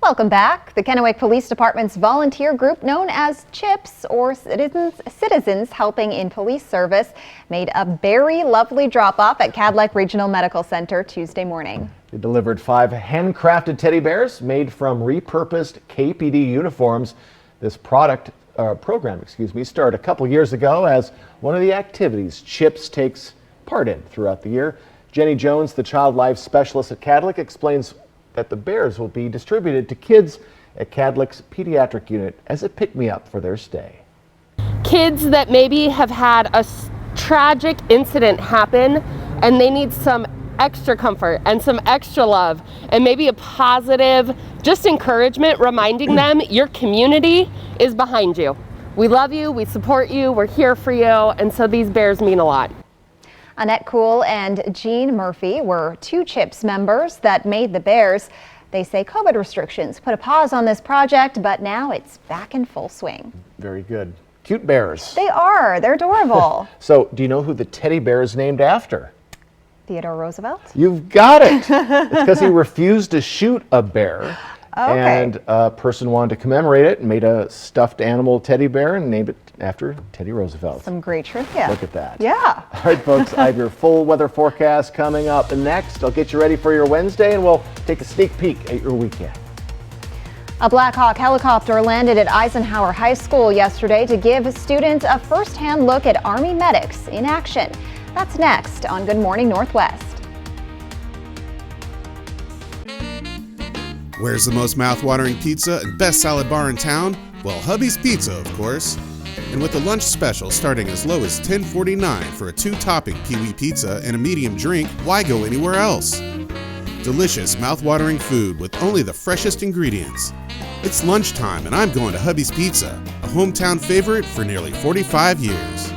Welcome back. The Kennewick Police Department's volunteer group known as CHIPS, or Citizens Helping in Police Service, made a very lovely drop-off at Cadillac Regional Medical Center Tuesday morning. They delivered 5 handcrafted teddy bears made from repurposed KPD uniforms. This program started a couple years ago as one of the activities CHIPS takes part in throughout the year. Jenny Jones, the child life specialist at Cadillac, explains that the bears will be distributed to kids at Cadillac's pediatric unit as a pick-me-up for their stay. Kids that maybe have had a tragic incident happen and they need some extra comfort and some extra love and maybe a positive just encouragement, reminding them your community is behind you. We love you, we support you, we're here for you, and so these bears mean a lot. Annette Kuhl and Jean Murphy were 2 CHIPS members that made the bears. They say COVID restrictions put a pause on this project, but now it's back in full swing. Very good. Cute bears. They are. They're adorable. So, do you know who the teddy bear is named after? Theodore Roosevelt? You've got it. It's because he refused to shoot a bear. Okay. And a person wanted to commemorate it and made a stuffed animal teddy bear and named it after Teddy Roosevelt. Some great trivia. Look at that. Yeah. All right, folks, I have your full weather forecast coming up next. I'll get you ready for your Wednesday and we'll take a sneak peek at your weekend. A Black Hawk helicopter landed at Eisenhower High School yesterday to give students a first-hand look at Army medics in action. That's next on Good Morning Northwest. Where's the most mouth-watering pizza and best salad bar in town? Well, Hubby's Pizza, of course. And with the lunch special starting as low as $10.49 for a 2-topping Pee-wee pizza and a medium drink, why go anywhere else? Delicious, mouth-watering food with only the freshest ingredients. It's lunchtime and I'm going to Hubby's Pizza, a hometown favorite for nearly 45 years.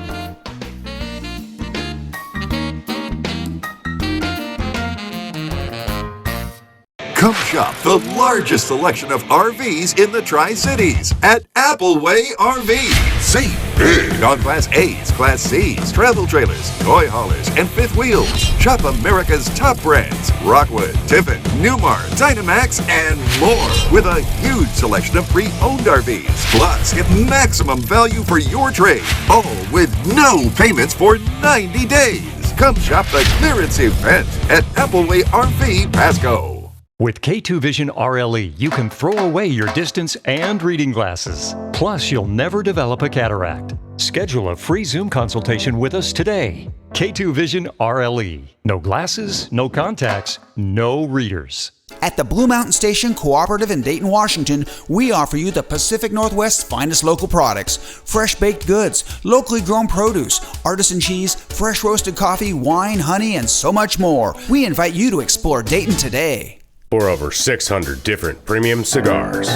Come shop the largest selection of RVs in the Tri-Cities at Appleway RV. Save big on Class A's, Class C's, travel trailers, toy haulers, and fifth wheels. Shop America's top brands, Rockwood, Tiffin, Newmar, Dynamax, and more with a huge selection of pre-owned RVs. Plus, get maximum value for your trade, all with no payments for 90 days. Come shop the clearance event at Appleway RV Pasco. With K2 Vision RLE, you can throw away your distance and reading glasses. Plus, you'll never develop a cataract. Schedule a free Zoom consultation with us today. K2 Vision RLE. No glasses, no contacts, no readers. At the Blue Mountain Station Cooperative in Dayton, Washington, we offer you the Pacific Northwest's finest local products. Fresh baked goods, locally grown produce, artisan cheese, fresh roasted coffee, wine, honey, and so much more. We invite you to explore Dayton today. For over 600 different premium cigars,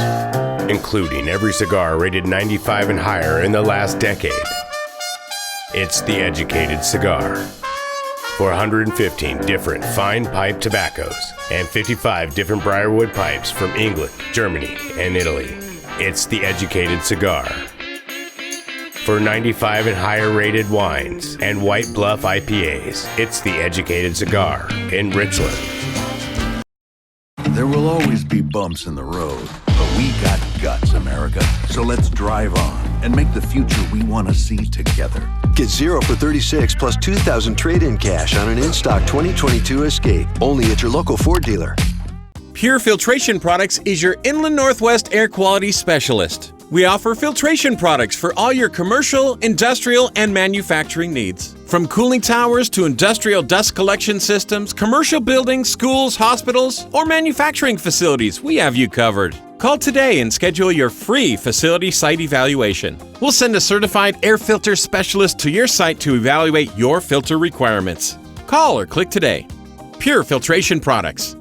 including every cigar rated 95 and higher in the last decade. It's The Educated Cigar. For 115 different fine pipe tobaccos and 55 different briarwood pipes from England, Germany, and Italy. It's The Educated Cigar. For 95 and higher rated wines and White Bluff IPAs, it's The Educated Cigar in Richland. There will always be bumps in the road, but we got guts, America. So let's drive on and make the future we want to see together. Get 0 for 36 plus $2,000 trade-in cash on an in-stock 2022 Escape. Only at your local Ford dealer. Pure Filtration Products is your Inland Northwest air quality specialist. We offer filtration products for all your commercial, industrial, and manufacturing needs. From cooling towers to industrial dust collection systems, commercial buildings, schools, hospitals, or manufacturing facilities, we have you covered. Call today and schedule your free facility site evaluation. We'll send a certified air filter specialist to your site to evaluate your filter requirements. Call or click today. Pure Filtration Products.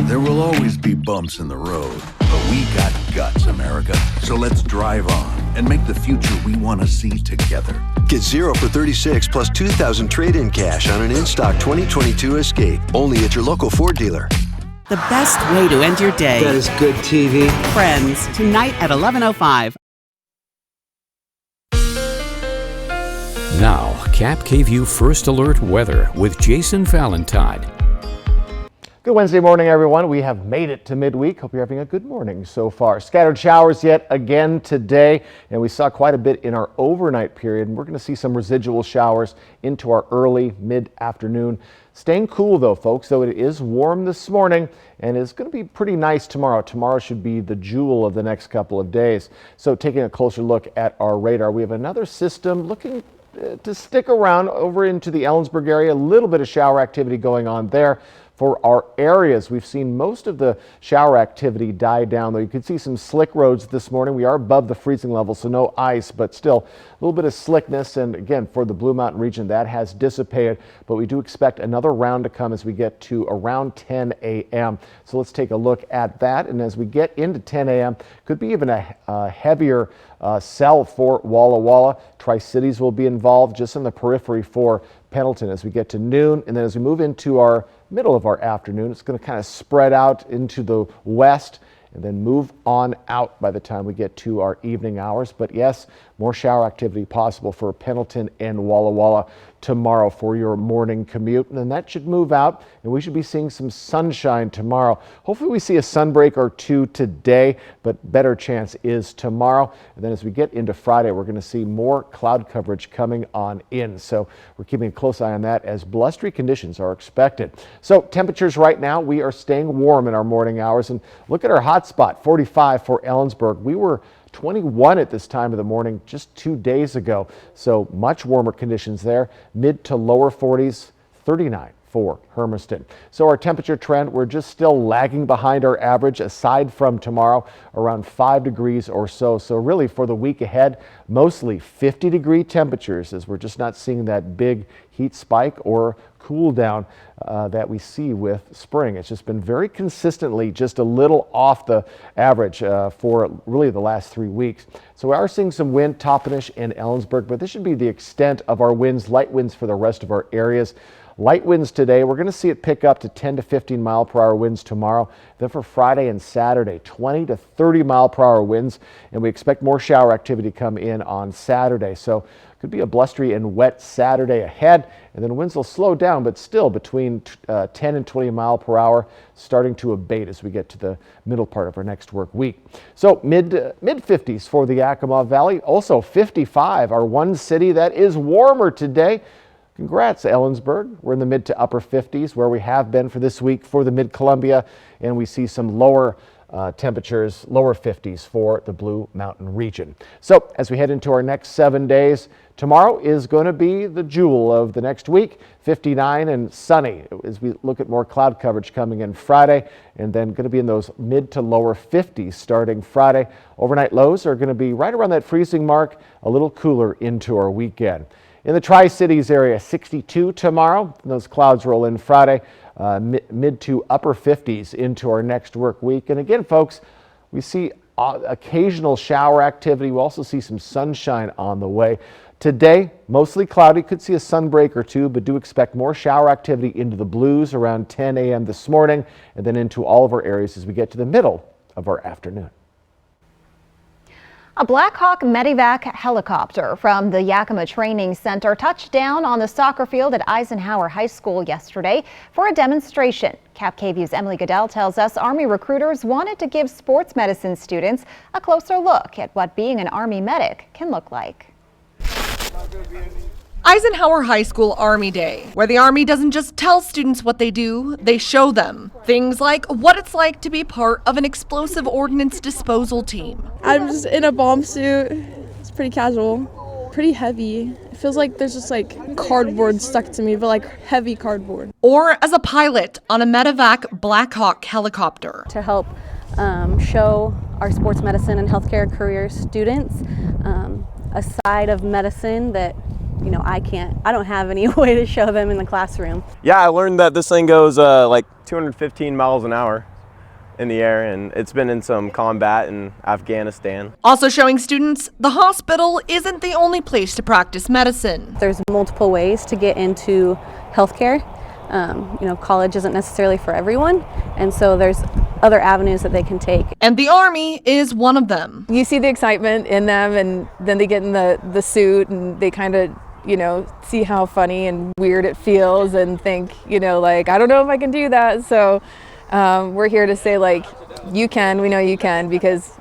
There will always be bumps in the road, but we got guts, America. So let's drive on and make the future we want to see together. Get 0 for 36 plus $2,000 trade-in cash on an in-stock 2022 Escape. Only at your local Ford dealer. The best way to end your day. That is good TV. Friends, tonight at 11:05. Now, Cap KVU First Alert Weather with Jason Valentine. Good Wednesday morning, everyone. We have made it to midweek. Hope you're having a good morning so far. Scattered showers yet again today, and we saw quite a bit in our overnight period. And we're going to see some residual showers into our early mid-afternoon. Staying cool though, folks, though it is warm this morning and it's going to be pretty nice tomorrow. Tomorrow should be the jewel of the next couple of days. So taking a closer look at our radar, we have another system looking to stick around over into the Ellensburg area. A little bit of shower activity going on there. For our areas, we've seen most of the shower activity die down, though you could see some slick roads this morning. We are above the freezing level, so no ice, but still a little bit of slickness. And again, for the Blue Mountain region, that has dissipated, but we do expect another round to come as we get to around 10 a.m. So let's take a look at that. And as we get into 10 a.m., could be even a heavier cell for Walla Walla. Tri-Cities will be involved just in the periphery for Pendleton as we get to noon. And then as we move into our middle of our afternoon, it's going to kind of spread out into the west and then move on out by the time we get to our evening hours. But yes, more shower activity possible for Pendleton and Walla Walla tomorrow for your morning commute. And then that should move out and we should be seeing some sunshine tomorrow. Hopefully we see a sunbreak or two today, but better chance is tomorrow. And then as we get into Friday, we're going to see more cloud coverage coming on in. So we're keeping a close eye on that as blustery conditions are expected. So temperatures right now, we are staying warm in our morning hours. And look at our hot spot, 45 for Ellensburg. We were 21 at this time of the morning just 2 days ago. So much warmer conditions there, mid to lower 40s, 39 for Hermiston. So our temperature trend, we're just still lagging behind our average aside from tomorrow, around 5 degrees or so. So really for the week ahead, mostly 50-degree temperatures as we're just not seeing that big heat spike or cool down that we see with spring. It's just been very consistently just a little off the average for really the last 3 weeks. So we are seeing some wind, Toppenish and Ellensburg, but this should be the extent of our winds, light winds for the rest of our areas. Light winds today, we're going to see it pick up to 10 to 15 mile per hour winds tomorrow. Then for Friday and Saturday, 20 to 30 mile per hour winds. And we expect more shower activity to come in on Saturday. So could be a blustery and wet Saturday ahead. And then winds will slow down, but still between 10 and 20 mile per hour, starting to abate as we get to the middle part of our next work week. So mid 50s for the Yakima Valley. Also 55, our one city that is warmer today. Congrats, Ellensburg. We're in the mid to upper 50s where we have been for this week for the Mid-Columbia, and we see some lower temperatures, lower 50s for the Blue Mountain region. So as we head into our next 7 days, tomorrow is going to be the jewel of the next week, 59 and sunny as we look at more cloud coverage coming in Friday, and then going to be in those mid to lower 50s starting Friday. Overnight lows are going to be right around that freezing mark, a little cooler into our weekend. In the Tri-Cities area, 62 tomorrow. Those clouds roll in Friday, mid to upper 50s into our next work week. And again, folks, we see occasional shower activity. We'll also see some sunshine on the way. Today, mostly cloudy. Could see a sunbreak or two, but do expect more shower activity into the blues around 10 a.m. this morning, and then into all of our areas as we get to the middle of our afternoon. A Black Hawk Medivac helicopter from the Yakima Training Center touched down on the soccer field at Eisenhower High School yesterday for a demonstration. Cap KVU's Emily Goodell tells us Army recruiters wanted to give sports medicine students a closer look at what being an Army medic can look like. Eisenhower High School Army Day, where the Army doesn't just tell students what they do, they show them. Things like what it's like to be part of an explosive ordnance disposal team. I'm just in a bomb suit. It's pretty casual, pretty heavy. It feels like there's just like cardboard stuck to me, but like heavy cardboard. Or as a pilot on a Medevac Black Hawk helicopter. To help show our sports medicine and healthcare career students a side of medicine that I don't have any way to show them in the classroom. Yeah, I learned that this thing goes like 215 miles an hour in the air, and it's been in some combat in Afghanistan. Also showing students the hospital isn't the only place to practice medicine. There's multiple ways to get into healthcare. College isn't necessarily for everyone, and so there's other avenues that they can take. And the Army is one of them. You see the excitement in them, and then they get in the suit, and they kind of see how funny and weird it feels and think, I don't know if I can do that. So we're here to say, we know you can, because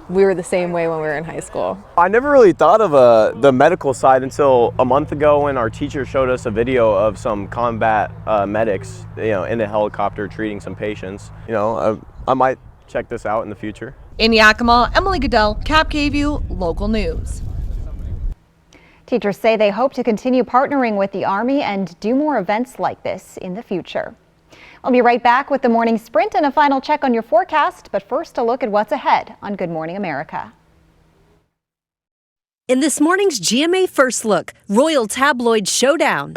we were the same way when we were in high school. I never really thought of the medical side until a month ago when our teacher showed us a video of some combat medics, in a helicopter treating some patients. I might check this out in the future. In Yakima, Emily Goodell, Cap KVUE, local news. Teachers say they hope to continue partnering with the Army and do more events like this in the future. I'll be right back with the morning sprint and a final check on your forecast, but first a look at what's ahead on Good Morning America. In this morning's GMA First Look, Royal Tabloid Showdown.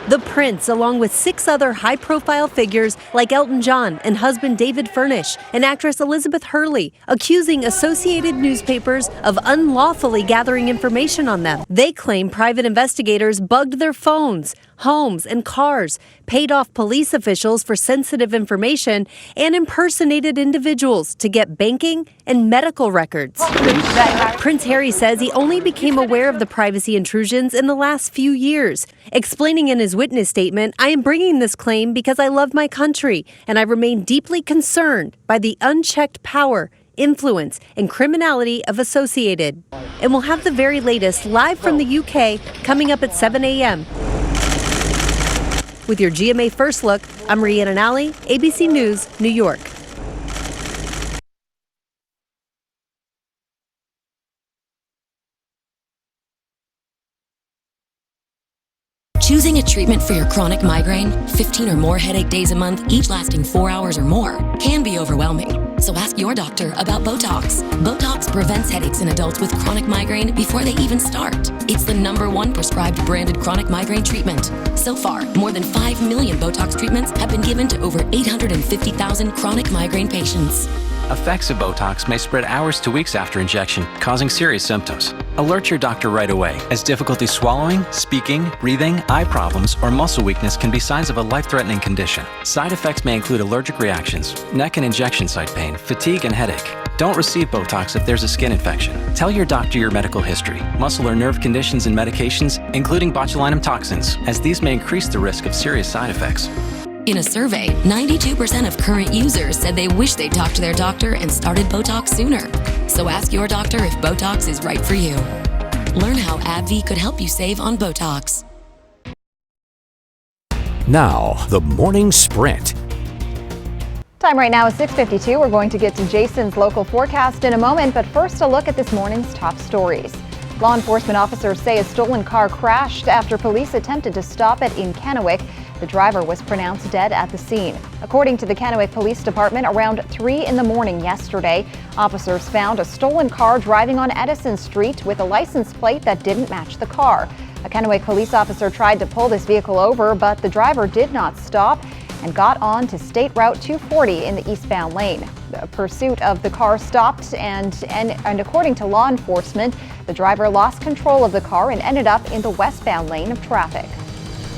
The Prince, along with 6 other high-profile figures like Elton John and husband David Furnish and actress Elizabeth Hurley, accusing Associated Newspapers of unlawfully gathering information on them. They claim private investigators bugged their phones, homes, and cars, paid off police officials for sensitive information, and impersonated individuals to get banking and medical records. Prince Harry says he only became aware of the privacy intrusions in the last few years, explaining in his witness statement, "I am bringing this claim because I love my country, and I remain deeply concerned by the unchecked power, influence, and criminality of Associated." And we'll have the very latest live from the UK coming up at 7 a.m. With your GMA First Look, I'm Rhiannon Alley, ABC News, New York. Choosing a treatment for your chronic migraine, 15 or more headache days a month, each lasting 4 hours or more, can be overwhelming. So ask your doctor about Botox. Botox prevents headaches in adults with chronic migraine before they even start. It's the #1 prescribed branded chronic migraine treatment. So far, more than 5 million Botox treatments have been given to over 850,000 chronic migraine patients. Effects of Botox may spread hours to weeks after injection, causing serious symptoms. Alert your doctor right away, as difficulty swallowing, speaking, breathing, eye problems, or muscle weakness can be signs of a life-threatening condition. Side effects may include allergic reactions, neck and injection site pain, fatigue, and headache. Don't receive Botox if there's a skin infection. Tell your doctor your medical history, muscle or nerve conditions and medications, including botulinum toxins, as these may increase the risk of serious side effects. In a survey, 92% of current users said they wish they talked to their doctor and started Botox sooner. So ask your doctor if Botox is right for you. Learn how AbbVie could help you save on Botox. Now, the morning sprint. Time right now is 6:52. We're going to get to Jason's local forecast in a moment, but first a look at this morning's top stories. Law enforcement officers say a stolen car crashed after police attempted to stop it in Kennewick. The driver was pronounced dead at the scene. According to the Kennewick Police Department, around 3 in the morning yesterday, officers found a stolen car driving on Edison Street with a license plate that didn't match the car. A Kennewick police officer tried to pull this vehicle over, but the driver did not stop and got on to State Route 240 in the eastbound lane. The pursuit of the car stopped, and according to law enforcement, the driver lost control of the car and ended up in the westbound lane of traffic.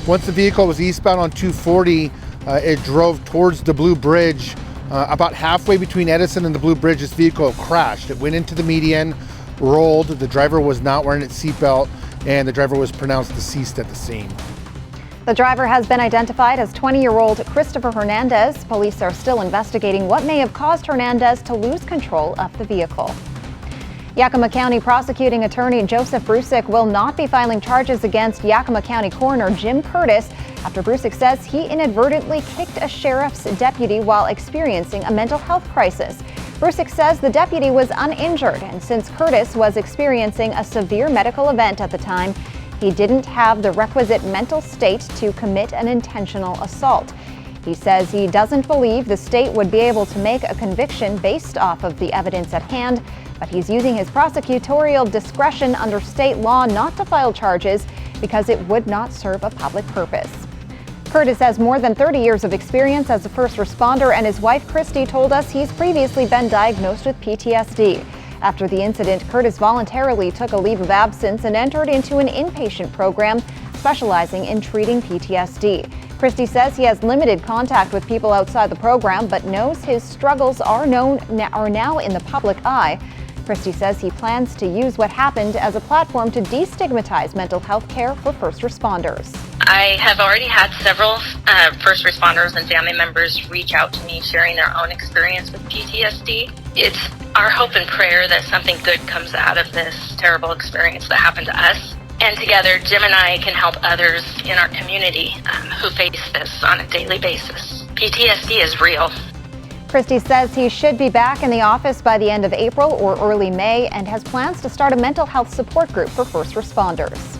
Once the vehicle was eastbound on 240, it drove towards the Blue Bridge. About halfway between Edison and the Blue Bridge, this vehicle crashed. It went into the median, rolled. The driver was not wearing its seatbelt, and the driver was pronounced deceased at the scene. The driver has been identified as 20-year-old Christopher Hernandez. Police are still investigating what may have caused Hernandez to lose control of the vehicle. Yakima County Prosecuting Attorney Joseph Brusick will not be filing charges against Yakima County Coroner Jim Curtis after Brusick says he inadvertently kicked a sheriff's deputy while experiencing a mental health crisis. Brusick says the deputy was uninjured, and since Curtis was experiencing a severe medical event at the time, he didn't have the requisite mental state to commit an intentional assault. He says he doesn't believe the state would be able to make a conviction based off of the evidence at hand, but he's using his prosecutorial discretion under state law not to file charges because it would not serve a public purpose. Curtis has more than 30 years of experience as a first responder, and his wife Christy told us he's previously been diagnosed with PTSD. After the incident, Curtis voluntarily took a leave of absence and entered into an inpatient program specializing in treating PTSD. Christy says he has limited contact with people outside the program, but knows his struggles are now in the public eye. Christy says he plans to use what happened as a platform to destigmatize mental health care for first responders. I have already had several first responders and family members reach out to me sharing their own experience with PTSD. It's our hope and prayer that something good comes out of this terrible experience that happened to us. And together, Jim and I can help others in our community who face this on a daily basis. PTSD is real. Christy says he should be back in the office by the end of April or early May and has plans to start a mental health support group for first responders.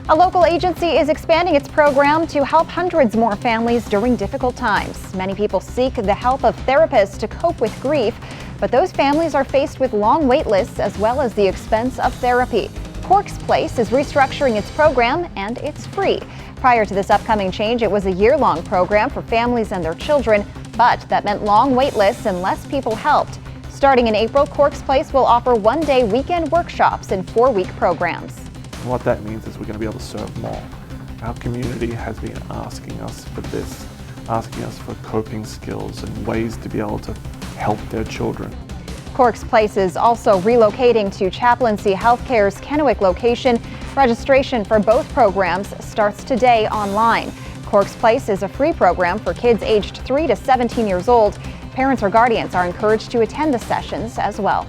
A local agency is expanding its program to help hundreds more families during difficult times. Many people seek the help of therapists to cope with grief, but those families are faced with long wait lists as well as the expense of therapy. Corks Place is restructuring its program, and it's free. Prior to this upcoming change, it was a year-long program for families and their children, but that meant long wait lists and less people helped. Starting in April, Corks Place will offer one-day weekend workshops and 4-week programs. And what that means is we're going to be able to serve more. Our community has been asking us for this, asking us for coping skills and ways to be able to help their children. Corks Place is also relocating to Chaplaincy Healthcare's Kennewick location. Registration for both programs starts today online. Corks Place is a free program for kids aged 3 to 17 years old. Parents or guardians are encouraged to attend the sessions as well.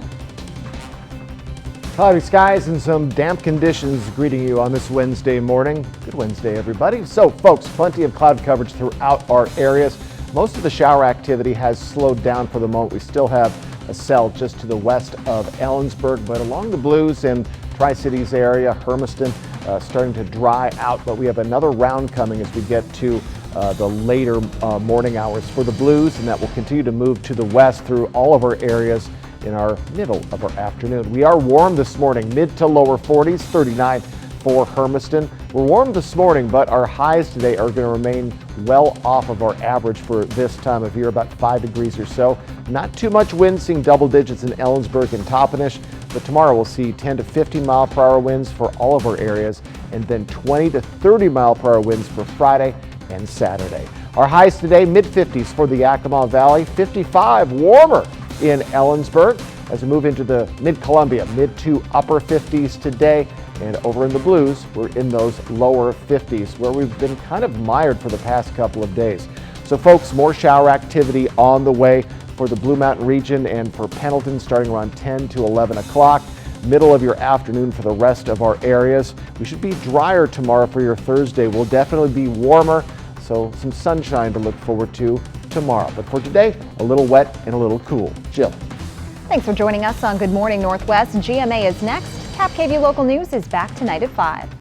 Cloudy skies and some damp conditions greeting you on this Wednesday morning. Good Wednesday, everybody. So, folks, plenty of cloud coverage throughout our areas. Most of the shower activity has slowed down for the moment. We still have a cell just to the west of Ellensburg, but along the Blues and Tri-Cities area, Hermiston, starting to dry out, but we have another round coming as we get to the later morning hours for the Blues, and that will continue to move to the west through all of our areas in our middle of our afternoon. We are warm this morning, mid to lower 40s, 39 for Hermiston. We're warm this morning, but our highs today are going to remain well off of our average for this time of year, about 5 degrees or so. Not too much wind, seeing double digits in Ellensburg and Toppenish, but tomorrow we'll see 10 to 15 mile per hour winds for all of our areas, and then 20 to 30 mile per hour winds for Friday and Saturday. Our highs today, mid-50s for the Yakima Valley, 55 warmer in Ellensburg. As we move into the mid-Columbia, mid to upper 50s today. And over in the Blues, we're in those lower 50s where we've been kind of mired for the past couple of days. So folks, more shower activity on the way for the Blue Mountain region and for Pendleton starting around 10 to 11 o'clock. Middle of your afternoon for the rest of our areas. We should be drier tomorrow for your Thursday. We'll definitely be warmer, so some sunshine to look forward to tomorrow. But for today, a little wet and a little cool. Jill. Thanks for joining us on Good Morning Northwest. GMA is next. Cap KVU Local News is back tonight at 5.